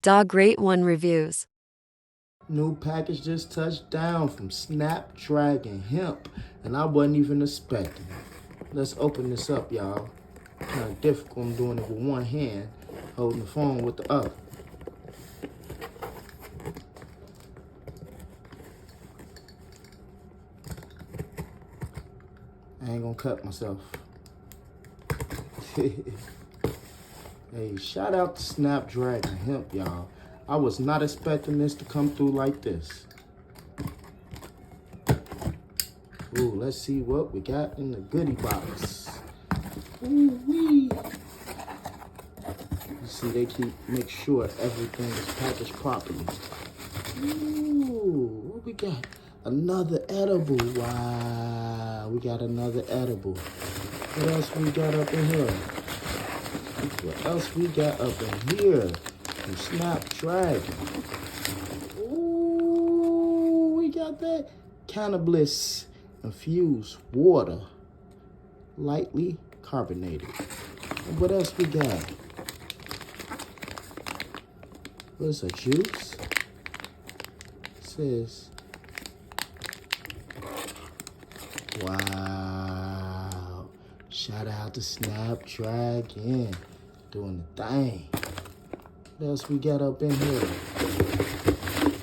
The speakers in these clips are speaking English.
Dog Rate 1 Reviews. New package just touched down from Snapdragon Hemp, and I wasn't even expecting it. Let's open this up, y'all. Kind of difficult. I'm doing it with one hand, holding the phone with the other. I ain't gonna cut myself. Hey, shout out to Snapdragon Hemp, y'all. I was not expecting this to come through like this. Ooh, let's see what we got in the goodie box. Ooh-wee. You see, they make sure everything is packaged properly. Ooh, what we got? Another edible. Wow, we got another edible. What else we got up in here? What else we got up in here? From Snapdragon. Ooh, we got that cannabis infused water, lightly carbonated. And what else we got? What is a juice? It says, wow. Shout out to Snapdragon doing the thing. What else we got up in here?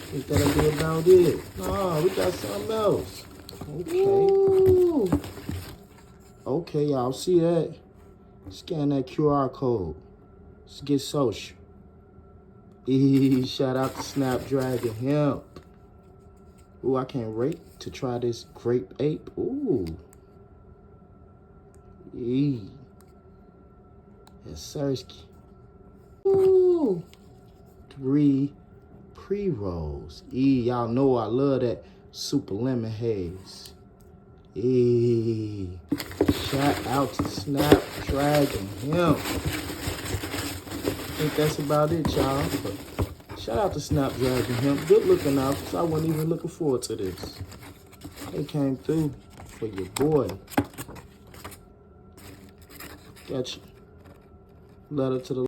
Think that'll be about it. No, we got something else. Okay. Ooh. Okay, y'all see that? Scan that QR code. Let's get social. Shout out to Snapdragon Hemp. Ooh, I can't wait to try this grape ape. Ooh. Yes, sirski. Ooh. 3 pre-rolls. Y'all know I love that super lemon haze. Shout out to Snapdragon Hemp. I think that's about it, y'all. But shout out to Snapdragon Hemp. Good looking out, because I wasn't even looking forward to this. They came through for your boy. Got you. Letter to the